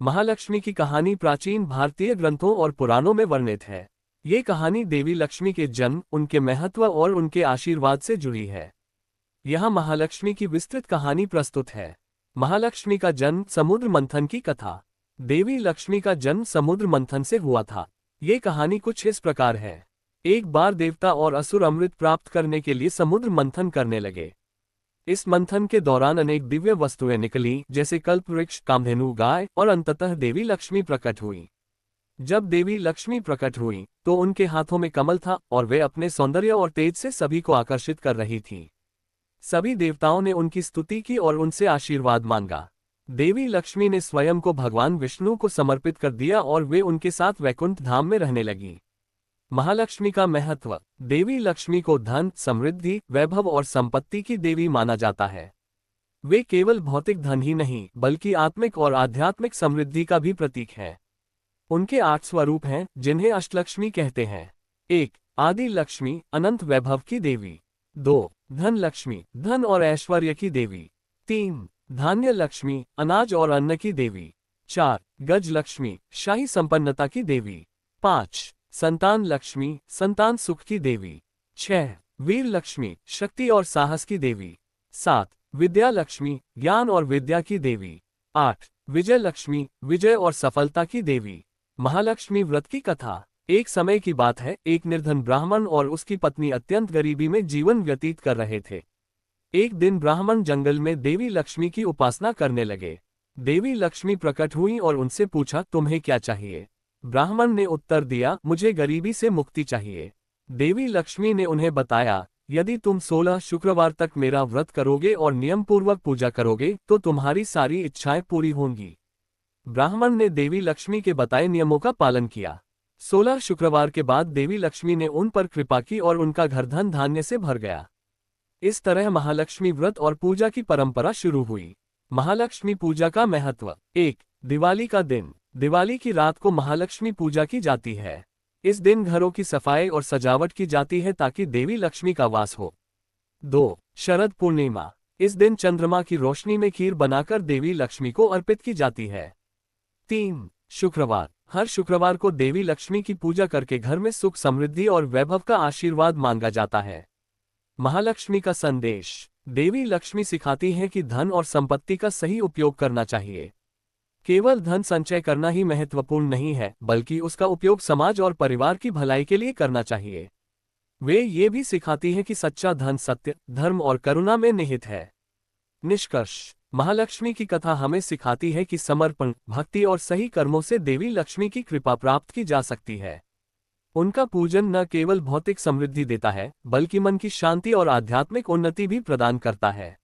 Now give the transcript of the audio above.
महालक्ष्मी की कहानी प्राचीन भारतीय ग्रंथों और पुराणों में वर्णित है। ये कहानी देवी लक्ष्मी के जन्म, उनके महत्व और उनके आशीर्वाद से जुड़ी है। यहाँ महालक्ष्मी की विस्तृत कहानी प्रस्तुत है। महालक्ष्मी का जन्म, समुद्र मंथन की कथा। देवी लक्ष्मी का जन्म समुद्र मंथन से हुआ था। ये कहानी कुछ इस प्रकार है। एक बार देवता और असुर अमृत प्राप्त करने के लिए समुद्र मंथन करने लगे। इस मंथन के दौरान अनेक दिव्य वस्तुएं निकली, जैसे कल्पवृक्ष, कामधेनु, गाय और अंततः देवी लक्ष्मी प्रकट हुई। जब देवी लक्ष्मी प्रकट हुई तो उनके हाथों में कमल था और वे अपने सौंदर्य और तेज से सभी को आकर्षित कर रही थीं। सभी देवताओं ने उनकी स्तुति की और उनसे आशीर्वाद मांगा। देवी लक्ष्मी ने स्वयं को भगवान विष्णु को समर्पित कर दिया और वे उनके साथ वैकुंठ धाम में रहने लगी। महालक्ष्मी का महत्व। देवी लक्ष्मी को धन, समृद्धि, वैभव और संपत्ति की देवी माना जाता है। वे केवल भौतिक धन ही नहीं बल्कि आत्मिक और आध्यात्मिक समृद्धि का भी प्रतीक हैं। उनके 8 स्वरूप हैं जिन्हें अष्टलक्ष्मी कहते हैं। 1. आदि लक्ष्मी, अनंत वैभव की देवी। 2. धन लक्ष्मी, धन और ऐश्वर्य की देवी। 3. धान्य लक्ष्मी, अनाज और अन्न की देवी। 4. गज लक्ष्मी, शाही संपन्नता की देवी। 5. संतान लक्ष्मी, संतान सुख की देवी। 6. वीर लक्ष्मी, शक्ति और साहस की देवी। 7. विद्या लक्ष्मी, ज्ञान और विद्या की देवी। 8. विजय लक्ष्मी, विजय और सफलता की देवी। महालक्ष्मी व्रत की कथा। एक समय की बात है, एक निर्धन ब्राह्मण और उसकी पत्नी अत्यंत गरीबी में जीवन व्यतीत कर रहे थे। एक दिन ब्राह्मण जंगल में देवी लक्ष्मी की उपासना करने लगे। देवी लक्ष्मी प्रकट हुई और उनसे पूछा, तुम्हें क्या चाहिए? ब्राह्मण ने उत्तर दिया, मुझे गरीबी से मुक्ति चाहिए। देवी लक्ष्मी ने उन्हें बताया, यदि तुम 16 शुक्रवार तक मेरा व्रत करोगे और नियम पूर्वक पूजा करोगे तो तुम्हारी सारी इच्छाएं पूरी होंगी। ब्राह्मण ने देवी लक्ष्मी के बताए नियमों का पालन किया। 16 शुक्रवार के बाद देवी लक्ष्मी ने उन पर कृपा की और उनका घर धन धान्य से भर गया। इस तरह महालक्ष्मी व्रत और पूजा की परंपरा शुरू हुई। महालक्ष्मी पूजा का महत्व। 1. दिवाली का दिन। दिवाली की रात को महालक्ष्मी पूजा की जाती है। इस दिन घरों की सफाई और सजावट की जाती है ताकि देवी लक्ष्मी का वास हो। 2. शरद पूर्णिमा। इस दिन चंद्रमा की रोशनी में खीर बनाकर देवी लक्ष्मी को अर्पित की जाती है। 3. शुक्रवार। हर शुक्रवार को देवी लक्ष्मी की पूजा करके घर में सुख, समृद्धि और वैभव का आशीर्वाद मांगा जाता है। महालक्ष्मी का संदेश। देवी लक्ष्मी सिखाती है कि धन और संपत्ति का सही उपयोग करना चाहिए। केवल धन संचय करना ही महत्वपूर्ण नहीं है, बल्कि उसका उपयोग समाज और परिवार की भलाई के लिए करना चाहिए। वे ये भी सिखाती हैं कि सच्चा धन सत्य, धर्म और करुणा में निहित है। निष्कर्ष। महालक्ष्मी की कथा हमें सिखाती है कि समर्पण, भक्ति और सही कर्मों से देवी लक्ष्मी की कृपा प्राप्त की जा सकती है। उनका पूजन न केवल भौतिक समृद्धि देता है, बल्कि मन की शांति और आध्यात्मिक उन्नति भी प्रदान करता है।